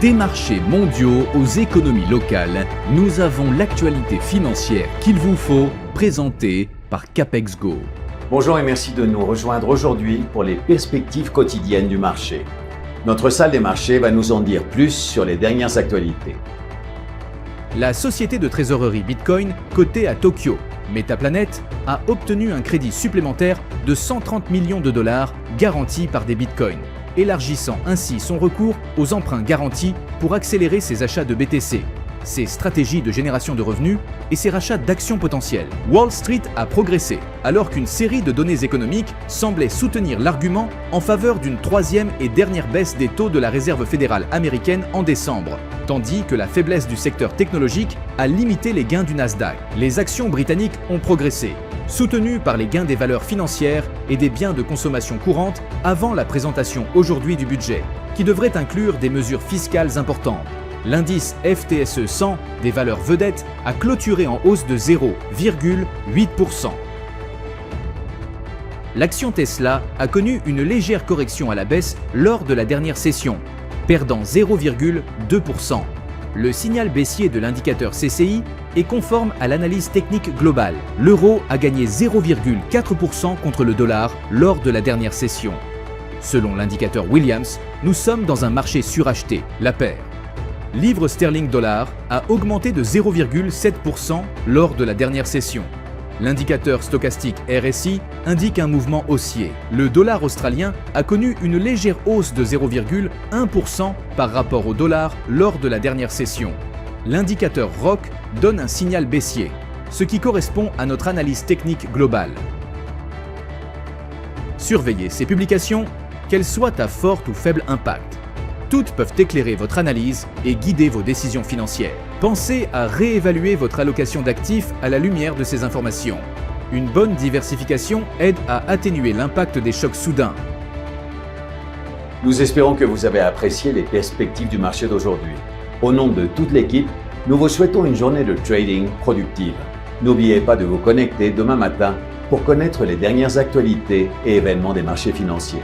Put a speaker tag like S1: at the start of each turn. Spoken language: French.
S1: Des marchés mondiaux aux économies locales, nous avons l'actualité financière qu'il vous faut, présentée par Capex Go.
S2: Bonjour et merci de nous rejoindre aujourd'hui pour les perspectives quotidiennes du marché. Notre salle des marchés va nous en dire plus sur les dernières actualités.
S1: La société de trésorerie Bitcoin, cotée à Tokyo, Metaplanet, a obtenu un crédit supplémentaire de 130 millions de dollars garantis par des bitcoins, élargissant ainsi son recours aux emprunts garantis pour accélérer ses achats de BTC, ses stratégies de génération de revenus et ses rachats d'actions potentielles. Wall Street a progressé, alors qu'une série de données économiques semblait soutenir l'argument en faveur d'une troisième et dernière baisse des taux de la Réserve fédérale américaine en décembre, tandis que la faiblesse du secteur technologique a limité les gains du Nasdaq. Les actions britanniques ont progressé, soutenues par les gains des valeurs financières et des biens de consommation courante avant la présentation aujourd'hui du budget, qui devrait inclure des mesures fiscales importantes. L'indice FTSE 100 des valeurs vedettes a clôturé en hausse de 0,8%. L'action Tesla a connu une légère correction à la baisse lors de la dernière session, perdant 0,2%. Le signal baissier de l'indicateur CCI est conforme à l'analyse technique globale. L'euro a gagné 0,4% contre le dollar lors de la dernière session. Selon l'indicateur Williams, nous sommes dans un marché suracheté, la paire. Livre sterling-dollar a augmenté de 0,7% lors de la dernière session. L'indicateur stochastique RSI indique un mouvement haussier. Le dollar australien a connu une légère hausse de 0,1% par rapport au dollar lors de la dernière session. L'indicateur ROC donne un signal baissier, ce qui correspond à notre analyse technique globale. Surveillez ces publications, qu'elles soient à fort ou faible impact. Toutes peuvent éclairer votre analyse et guider vos décisions financières. Pensez à réévaluer votre allocation d'actifs à la lumière de ces informations. Une bonne diversification aide à atténuer l'impact des chocs soudains.
S2: Nous espérons que vous avez apprécié les perspectives du marché d'aujourd'hui. Au nom de toute l'équipe, nous vous souhaitons une journée de trading productive. N'oubliez pas de vous connecter demain matin pour connaître les dernières actualités et événements des marchés financiers.